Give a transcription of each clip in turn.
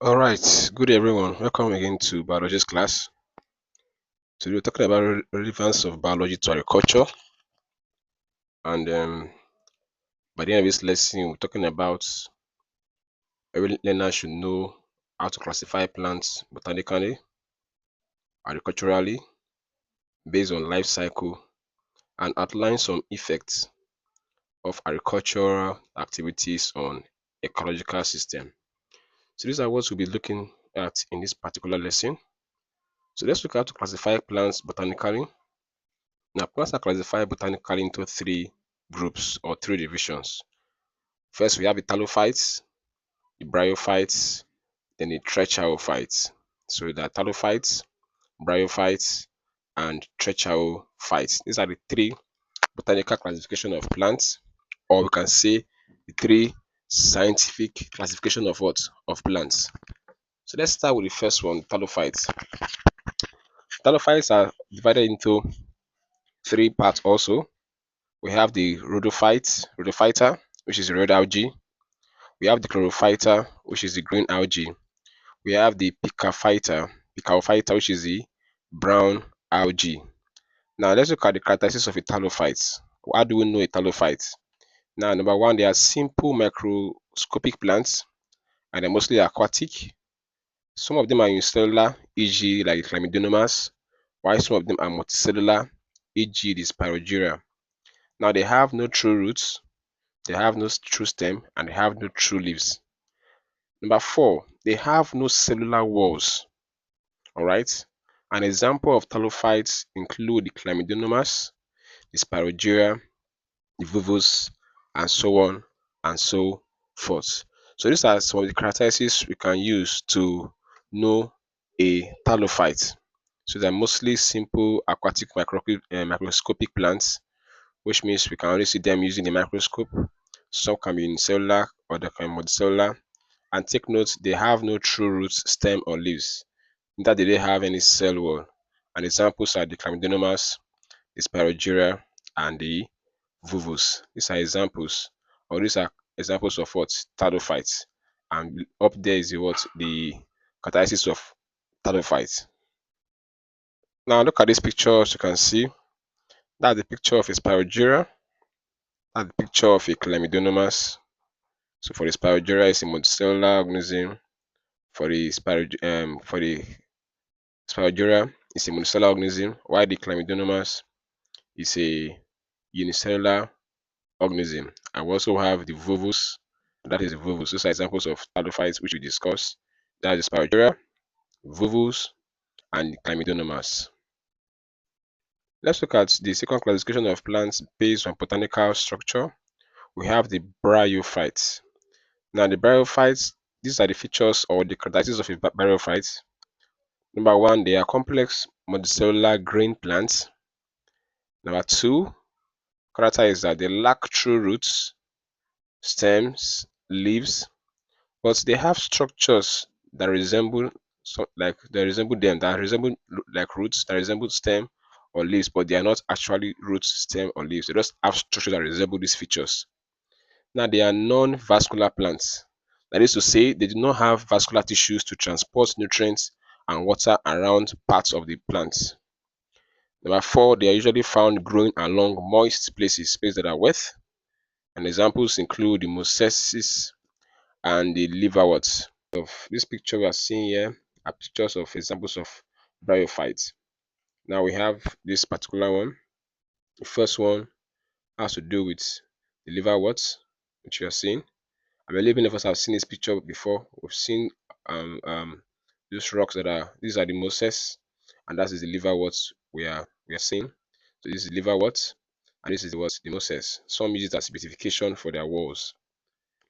All right, good day everyone. Welcome again to biology's class. Today we're talking about relevance of biology to agriculture, and by the end of this lesson, we're talking about every learner should know how to classify plants botanically, agriculturally, based on life cycle, and outline some effects of agricultural activities on ecological system. So these are what we'll be looking at in this particular lesson. So let's look at how to classify plants botanically. Now, plants are classified botanically into three groups or three divisions. First, we have the thallophytes, the bryophytes, then the trichophytes. So the thallophytes, bryophytes, and trichophytes. These are the three botanical classification of plants, or we can say the three scientific classification of what? Of plants. So let's start with the first one, thallophytes. Thallophytes are divided into three parts also. We have the rhodophyta, which is the red algae. We have the chlorophyta, which is the green algae. We have the picaphyta, which is the brown algae. Now let's look at the characteristics of a thallophyte. How do we know a thallophyte? Now, number one, they are simple microscopic plants and they're mostly aquatic. Some of them are unicellular, e.g., like Chlamydomonas, while some of them are multicellular, e.g., the Spirogyra. Now, they have no true roots, they have no true stem, and they have no true leaves. Number four, they have no cellular walls. All right. An example of thallophytes include the Chlamydomonas, the Spirogyra, the Vuvus, and so on and so forth. So these are some of the characteristics we can use to know a thallophyte. So they're mostly simple aquatic microscopic plants, which means we can only see them using the microscope. Some can be unicellular or they can be multicellular. And take note, they have no true roots, stem, or leaves. Neither do they have any cell wall. And examples are the Chlamydomonas, the Spirogyra, and the Vuvus. These are examples, or these are examples of what? Thallophytes. And up there is the what? The characteristics of thallophytes. Now look at this picture, as you can see. That's the picture of a Spirogyra. That's the picture of a Chlamydomonas. So for the Spirogyra, it's a multicellular organism. For the Spirogyra is a multicellular organism, while the Chlamydomonas is a unicellular organism. And we also have the Vuvus, that is the Vuvus. Those are examples of thallophytes which we discussed. That is Spirogyra, Vuvus, and Chlamydomonas. Let's look at the second classification of plants based on botanical structure. We have the bryophytes. Now, the bryophytes, these are the features or the characteristics of a bryophyte. Number one, they are complex multicellular green plants. Number two, character is that they lack true roots, stems, leaves, but they have structures that resemble that resemble like roots, that resemble stem or leaves, but they are not actually roots, stem, or leaves. They just have structures that resemble these features. Now, they are non-vascular plants. That is to say, they do not have vascular tissues to transport nutrients and water around parts of the plant. Number four, they are usually found growing along moist places that are wet. And examples include the mosses and the liverworts. Of this picture we are seeing here are pictures of examples of bryophytes. Now we have this particular one. The first one has to do with the liverworts, which you are seeing. I believe many of us have seen this picture before. We've seen these rocks these are the mosses, and that is the liverworts we are seeing. So this is the liverworts, and this is the mosses. Some use it as beautification for their walls.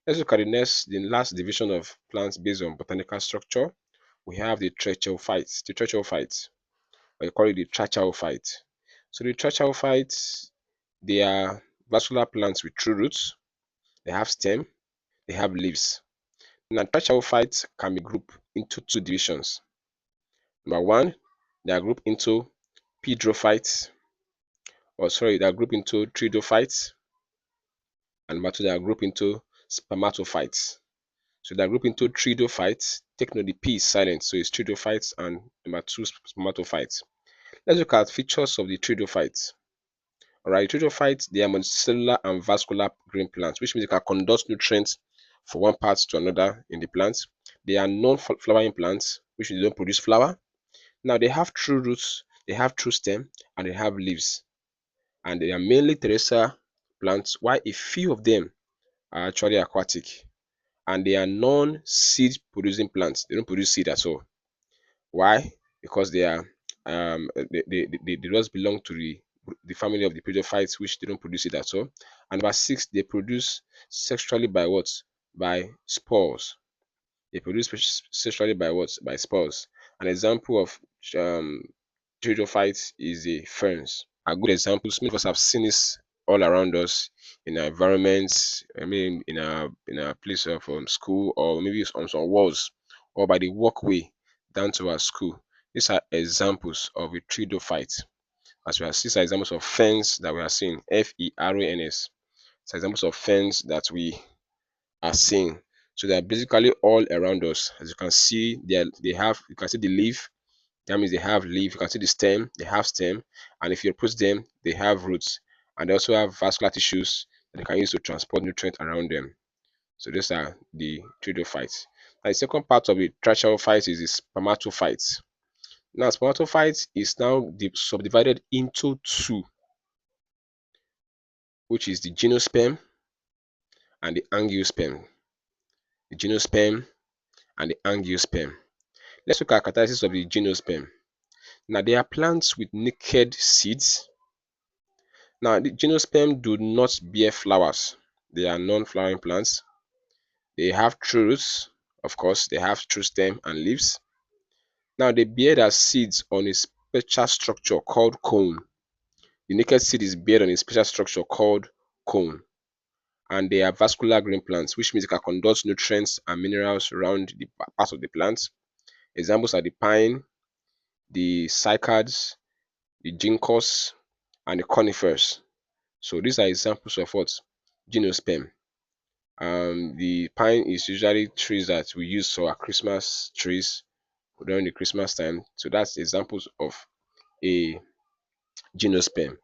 Let's look at the last division of plants based on botanical structure. We have the trichophytes, or you call it the trichophyte. So the trichophytes, they are vascular plants with true roots. They have stem, they have leaves. Now, trichophytes can be grouped into two divisions. Number one, they are grouped into pedrophytes, they are grouped into tridophytes, and number two, they are grouped into spermatophytes. So they're grouped into pteridophytes. Take note, the P is silent, so it's pteridophytes, and number two, spermatophytes. Let's look at features of the pteridophytes. Alright, pteridophytes, they are multicellular and vascular green plants, which means they can conduct nutrients from one part to another in the plant. They are non-flowering plants, which means they don't produce flower. Now they have true roots, they have true stem, and they have leaves. And they are mainly terrestrial plants, while a few of them are actually aquatic. And they are non-seed producing plants. They don't produce seed at all. Why? Because they are they just belong to the family of the pteridophytes, which they don't produce it at all. And number six, they produce sexually by what? By spores. They produce sexually by what? By spores. An example of um, pteridophytes is the ferns. Are good examples. Many of us have seen this all around us in our environments. I mean, in our place of school, or maybe on some walls, or by the walkway down to our school. These are examples of a pteridophyte. As we are seeing, examples of ferns that we are seeing. Ferns. It's examples of ferns that we are seeing. So they are basically all around us. As you can see, they have, you can see the leaf. That means they have leaf. You can see the stem, they have stem. And if you put them, they have roots. And they also have vascular tissues that they can use to transport nutrients around them. So these are the pteridophytes. Now the second part of the tricharophytes is the spermatophytes. Now spermatophytes is now subdivided into two, which is the gymnosperm and the angiosperm. The gymnosperm and the angiosperm. Let's look at characteristics of the gymnosperm. Now they are plants with naked seeds. Now the gymnosperm do not bear flowers. They are non-flowering plants. They have true roots, of course, they have true stem and leaves. Now they bear their seeds on a special structure called cone. The naked seed is bared on a special structure called cone. And they are vascular green plants, which means they can conduct nutrients and minerals around the parts of the plant. Examples are the pine, the cycads, the ginkgos, and the conifers. So these are examples of what? Gymnosperm. The pine is usually trees that we use for our Christmas trees during the Christmas time. So that's examples of a gymnosperm.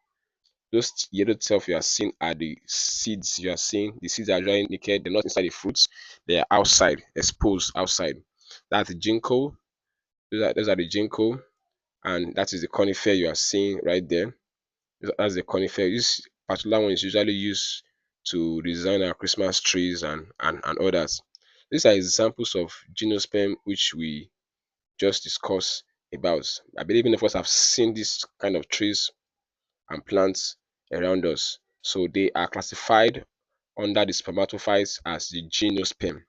Those yellow stuff you are seeing are the seeds you are seeing. The seeds are dry naked, they're not inside the fruits, they are outside, exposed outside. That's the ginkgo, those are the ginkgo, and that is the conifer you are seeing right there. That's the conifer. This particular one is usually used to design our Christmas trees and others. These are examples of gymnosperm which we just discussed about. I believe many of us have seen this kind of trees and plants around us. So they are classified under the spermatophytes as the gymnosperm.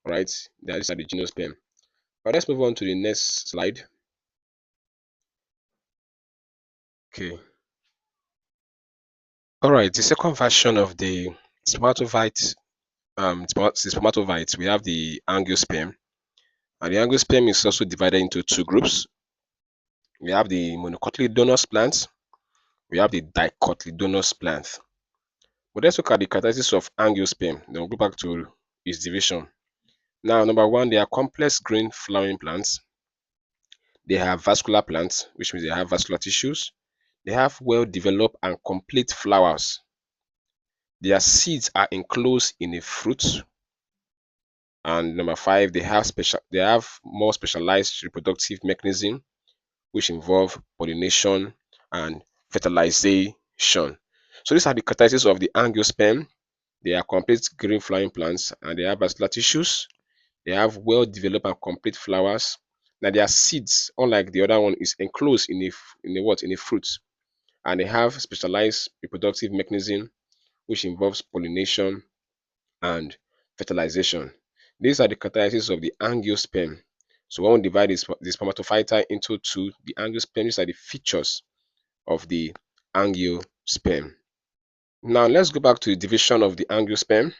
Right? These are the gymnosperm. But let's move on to the next slide. Okay. All right. The second version of the spermatophyte, we have the angiosperm. And the angiosperm is also divided into two groups. We have the monocotyledonous plants. We have the dicotyledonous plants. But let's look at the characteristics of angiosperm. Then we'll go back to its division. Now, number one, they are complex green flowering plants. They have vascular plants, which means they have vascular tissues. They have well-developed and complete flowers. Their seeds are enclosed in a fruit. And number five, they have more specialized reproductive mechanism, which involve pollination and fertilization. So these are the characteristics of the angiosperm. They are complete green flowering plants and they have vascular tissues. They have well-developed and complete flowers. Now their seeds, unlike the other one, is enclosed in a what? In a fruit. And they have specialized reproductive mechanism which involves pollination and fertilization. These are the characteristics of the angiosperm. So when we divide the spermatophyta into two, the angiosperm, these are the features of the angiosperm. Now let's go back to the division of the angiosperm.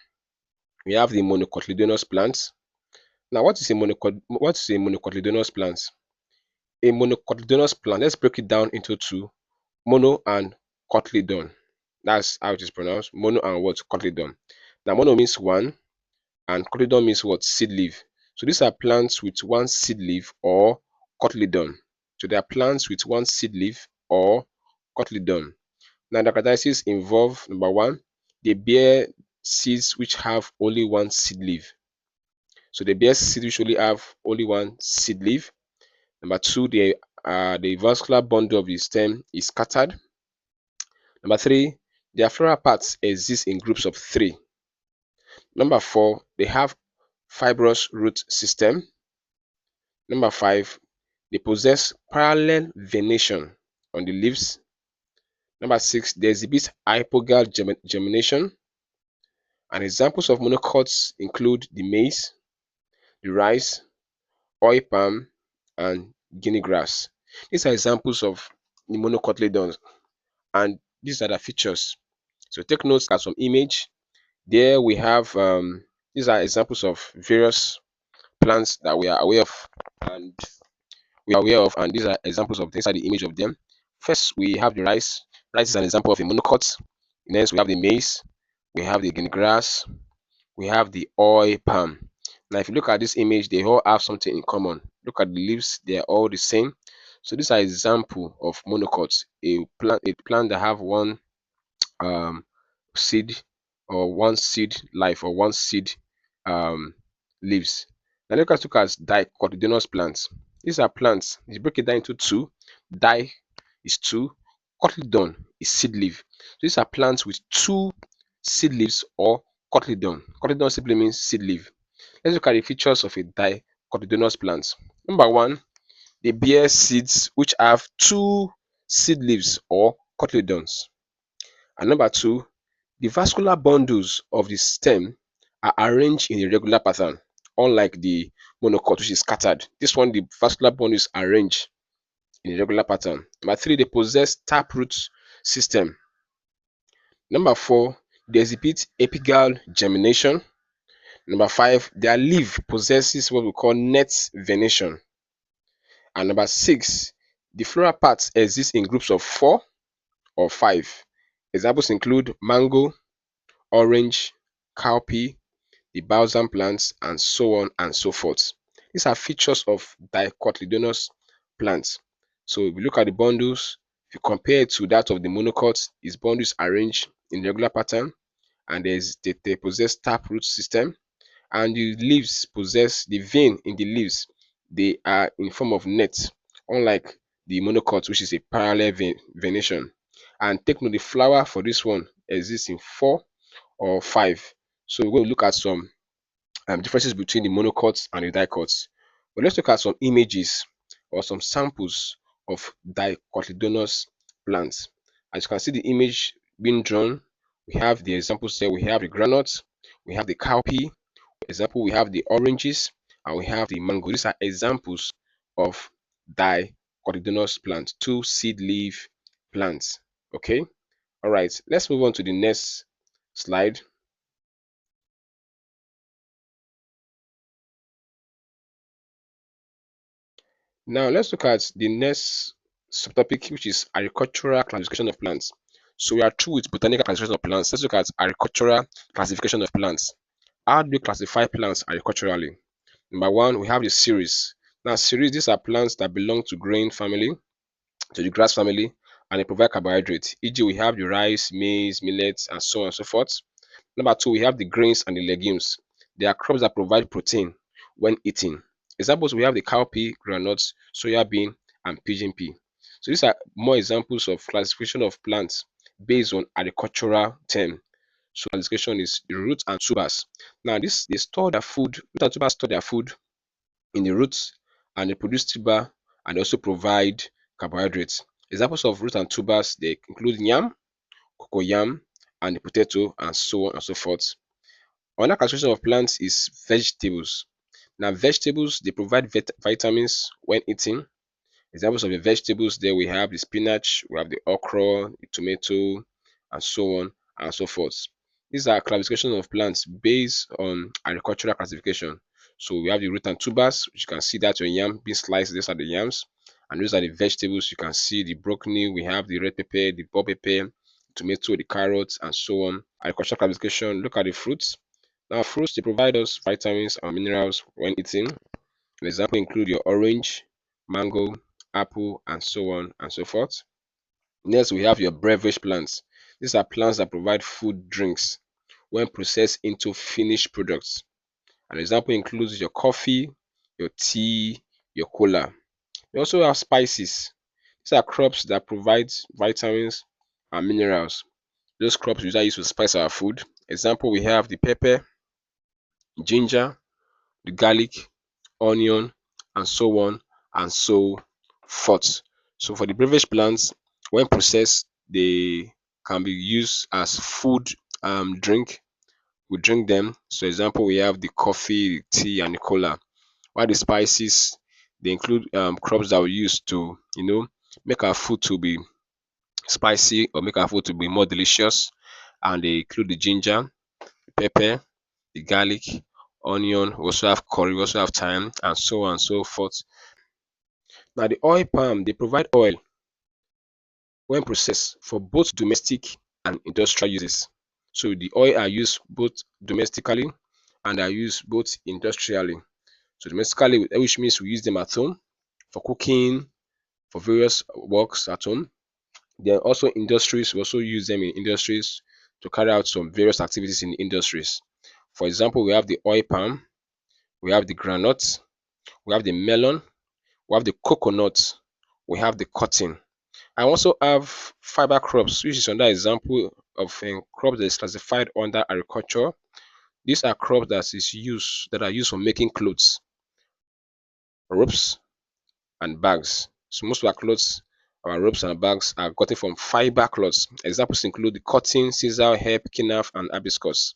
We have the monocotyledonous plants. Now what is a monocotyledonous plant? A monocotyledonous plant, let's break it down into two, mono and cotyledon. That's how it is pronounced, mono and what? Cotyledon. Now mono means one, and cotyledon means what? Seed leaf. So these are plants with one seed leaf or cotyledon. So they are plants with one seed leaf or cotyledon. Now the characteristics involve number one, they bear seeds which have only one seed leaf. So they bear seeds which only have only one seed leaf. Number two, the vascular bundle of the stem is scattered. Number three, their floral parts exist in groups of three. Number four, they have fibrous root system. Number five, they possess parallel venation on the leaves. Number six, they exhibit hypogal germination. And examples of monocots include the maize, the rice, oil palm, and guinea grass. These are examples of the monocotyledons, and these are the features. So take notes at some image. There we have these are examples of various plants that we are aware of, and these are examples of these are the image of them. First, we have the rice. Rice is an example of a monocot. Next, we have the maize, we have the guinea grass, we have the oil palm. Now, if you look at this image, they all have something in common. Look at the leaves; they are all the same. So these are example of monocots, a plant that have one um, seed or one seed life or one seed um, leaves. Now look at dicotyledonous plants. These are plants. You break it down into two. Di is two. Cotyledon is seed leaf. So these are plants with two seed leaves or cotyledon. Cotyledon simply means seed leaf. Let's look at the features of a dicotyledonous plant. Number one, they bear seeds which have two seed leaves or cotyledons. And number two, the vascular bundles of the stem are arranged in a regular pattern, unlike the monocot, which is scattered. This one, the vascular bundle is arranged in a regular pattern. Number three, they possess taproot system. Number four, they exhibit apical germination. Number five, their leaf possesses what we call net venation. And number six, the floral parts exist in groups of four or five. Examples include mango, orange, cowpea, the balsam plants, and so on and so forth. These are features of dicotyledonous plants. So if you look at the bundles, if you compare it to that of the monocot, its bundles arranged in regular pattern, and they possess taproot system, and the leaves possess the vein in the leaves. They are in form of net, unlike the monocot, which is a parallel venation. And take note, the flower for this one exists in four or five. So we're going to look at some differences between the monocots and the dicots. But let's look at some images or some samples of dicotyledonous plants. As you can see the image being drawn, we have the examples here. We have the granite, we have the cowpea, example, we have the oranges, and we have the mango. These are examples of dicotyledonous plants, two seed leaf plants. Okay, all right, let's move on to the next slide. Now let's look at the next subtopic, which is agricultural classification of plants. So we are through with botanical classification of plants. Let's look at agricultural classification of plants. How do we classify plants agriculturally? Number one, we have the series. Now series, these are plants that belong to grain family, to the grass family, and they provide carbohydrates. E.g., we have the rice, maize, millets, and so on and so forth. Number two, we have the grains and the legumes. They are crops that provide protein when eaten. Examples, we have the cowpea, groundnuts, soya bean, and pigeon pea. So these are more examples of classification of plants based on agricultural term. So classification is the roots and tubers. Now this they store their food, root and tubers store their food in the roots, and they produce tuber and also provide carbohydrates. Examples of root and tubers they include yam, cocoyam, and the potato, and so on and so forth. Another classification of plants is vegetables. Now, vegetables they provide vitamins when eaten. Examples of the vegetables there we have the spinach, we have the okra, the tomato, and so on and so forth. These are classifications of plants based on agricultural classification. So we have the root and tubers, which you can see that your yam being sliced. These are the yams, and those are the vegetables. You can see the broccoli. We have the red pepper, the bell pepper, tomato, the carrots, and so on. Agricultural classification. Look at the fruits. Now, fruits, they provide us vitamins and minerals when eaten. An example include your orange, mango, apple, and so on and so forth. Next, we have your beverage plants. These are plants that provide food drinks when processed into finished products. An example includes your coffee, your tea, your cola. We also have spices. These are crops that provide vitamins and minerals. Those crops usually used to spice our food. Example, we have the pepper, ginger, the garlic, onion, and so on and so forth. So for the beverage plants, when processed, they can be used as food drink. We drink them. So example, we have the coffee, the tea, and the cola. While the spices, they include crops that we use to, make our food to be spicy or make our food to be more delicious. And they include the ginger, pepper, the garlic, onion. We also have curry, we also have thyme, and so on and so forth. Now, the oil palm, they provide oil when processed for both domestic and industrial uses. So the oil are used both domestically and are used both industrially. So domestically, which means we use them at home for cooking, for various works at home. Then also industries, we also use them in industries to carry out some various activities in industries. For example, we have the oil palm, we have the granite, we have the melon, we have the coconut, we have the cotton. I also have fiber crops, which is another example of a crop that is classified under agriculture. These are crops that are used for making clothes, ropes, and bags. So most of our clothes, our ropes and bags are gotten from fiber cloths. Examples include the cotton, sisal, hemp, kinaf, and hibiscus.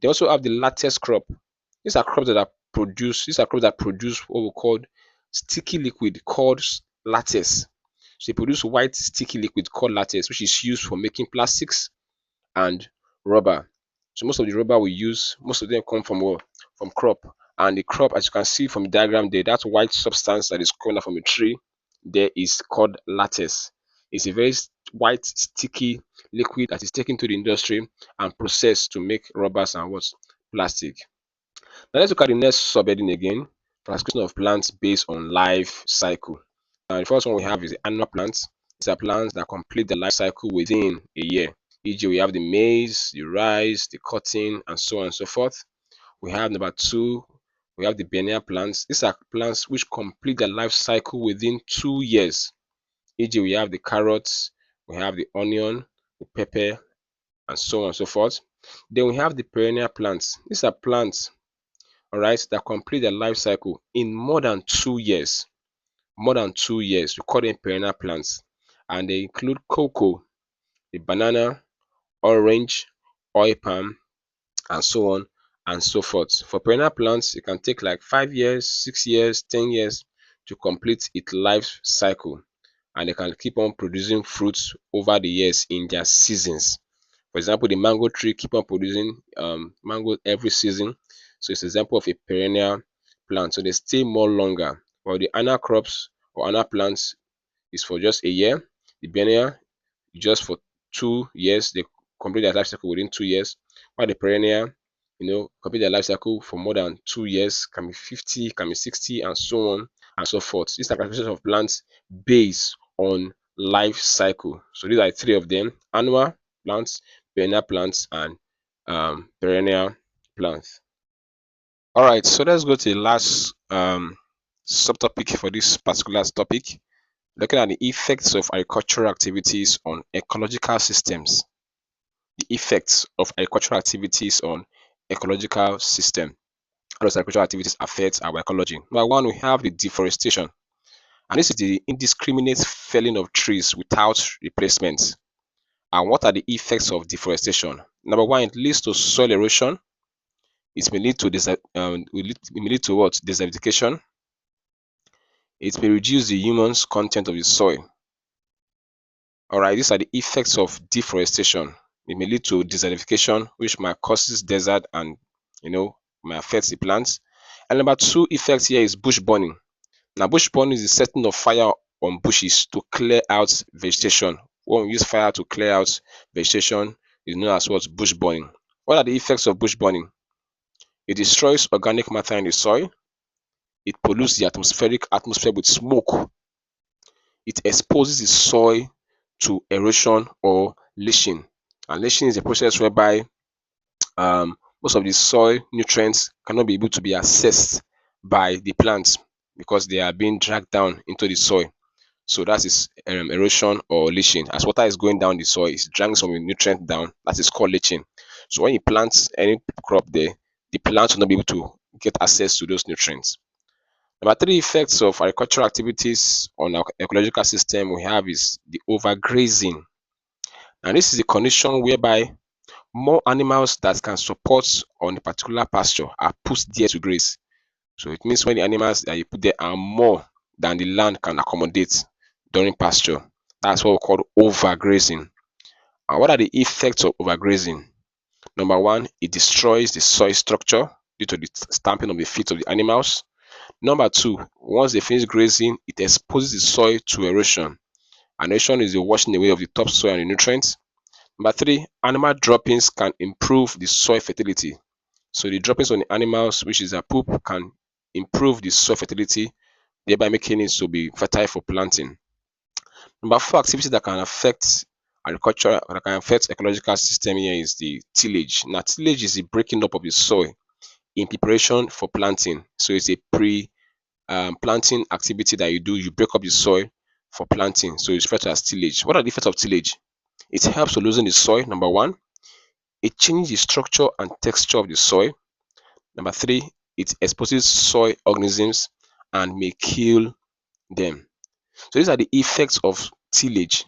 They also have the latex crop. These are crops that produce what we call sticky liquid called latex. So they produce white sticky liquid called latex, which is used for making plastics and rubber. So most of the rubber we use, most of them come from what? From crop. And the crop, as you can see from the diagram there, that white substance that is coming out from a tree, there is called latex. It's a very white, sticky liquid that is taken to the industry and processed to make rubbers and what? Plastic. Now let's look at the next subheading again. Classification of plants based on life cycle. Now the first one we have is the annual plants. These are plants that complete the life cycle within a year. E.g., we have the maize, the rice, the cotton, and so on and so forth. We have number two, we have the biennial plants. These are plants which complete their life cycle within 2 years. E.g., we have the carrots, we have the onion, the pepper, and so on and so forth. Then we have the perennial plants. These are plants, all right, that complete their life cycle in more than 2 years. More than 2 years. We call them perennial plants. And they include cocoa, the banana, orange, oil palm, and so on and so forth. For perennial plants, it can take like 5 years, 6 years, 10 years to complete its life cycle, and they can keep on producing fruits over the years in their seasons. For example, the mango tree keep on producing mango every season, so it's an example of a perennial plant. So they stay more longer. While the annual crops or annual plants is for just a year, the biennial just for 2 years. They complete their life cycle within 2 years. While the perennial, complete their life cycle for more than 2 years, can be 50, can be 60, and so on and so forth. These are classifications of plants based on life cycle. So these are three of them: annual plants, perennial plants, and perennial plants. All right, so let's go to the last subtopic for this particular topic, looking at the effects of agricultural activities on ecological systems. The effects of agricultural activities on ecological system. How does agricultural activities affect our ecology? Number one, we have the deforestation, and this is the indiscriminate felling of trees without replacement. And what are the effects of deforestation? Number one, it leads to soil erosion. It may lead to it may lead to what? Desertification. It may reduce the humus content of the soil. All right, these are the effects of deforestation. It may lead to desertification, which might causes desert and might affect the plants. And number two effect here is bush burning. Now, bush burning is the setting of fire on bushes to clear out vegetation. When we use fire to clear out vegetation, is known as what? Bush burning. What are the effects of bush burning? It destroys organic matter in the soil. It pollutes the atmosphere with smoke. It exposes the soil to erosion or leaching. And leaching is a process whereby most of the soil nutrients cannot be able to be accessed by the plants because they are being dragged down into the soil. So that is erosion or leaching. As water is going down the soil, it's dragging some nutrient down. That is called leaching. So when you plant any crop there, the plant will not be able to get access to those nutrients. Number three effects of agricultural activities on our ecological system we have is the overgrazing. And this is a condition whereby more animals that can support on a particular pasture are put there to graze. So it means when the animals that you put there are more than the land can accommodate during pasture. That's what we call overgrazing. And what are the effects of overgrazing? Number one, it destroys the soil structure due to the stamping of the feet of the animals. Number two, once they finish grazing, it exposes the soil to erosion. And erosion is the washing away of the topsoil and the nutrients. Number three, animal droppings can improve the soil fertility. So the droppings on the animals, which is a poop, can improve the soil fertility, thereby making it to be fertile for planting. Number four, activities that can affect agriculture, that can affect ecological system here is the tillage. Now, tillage is the breaking up of the soil in preparation for planting. So it's a planting activity that you do. You break up the soil for planting. So it's referred to as tillage. What are the effects of tillage? It helps to loosen the soil. Number one, it changes the structure and texture of the soil. Number three, it exposes soil organisms and may kill them. So these are the effects of tillage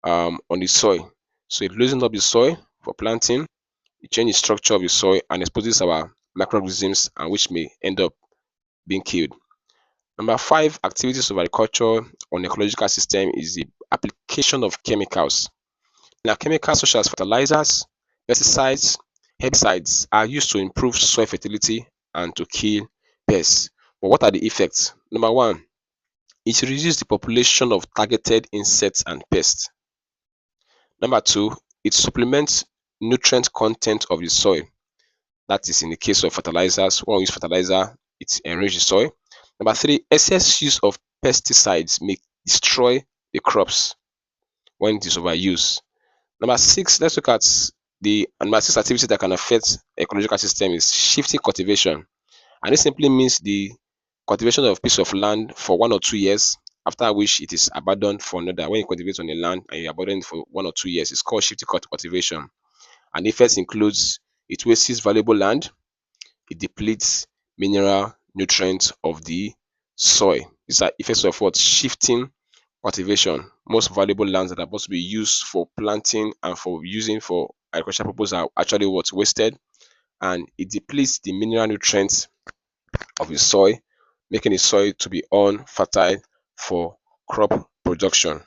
on the soil. So it loosens up the soil for planting, it changes the structure of the soil and exposes our microorganisms and which may end up being killed. Number five, activities of agriculture on ecological system is the application of chemicals. Now, chemicals such as fertilizers, pesticides, herbicides are used to improve soil fertility and to kill pests. But what are the effects? Number one, it reduces the population of targeted insects and pests. Number two, it supplements nutrient content of the soil. That is in the case of fertilizers. When we use fertilizer, it enriches the soil. Number three, excess use of pesticides may destroy the crops when it is overused. Number six, let's look at the number six activity that can affect ecological system is shifting cultivation. And this simply means the cultivation of a piece of land for 1 or 2 years, after which it is abandoned for another. When you cultivate on a land and you abandon it for 1 or 2 years, it's called shifting cultivation. And the effects includes it wastes valuable land, it depletes mineral nutrients of the soil. These are effects of what? Shifting cultivation. Most valuable lands that are supposed to be used for planting and for using for agricultural purpose are actually what? Wasted, and it depletes the mineral nutrients of the soil, making the soil to be unfertile for crop production.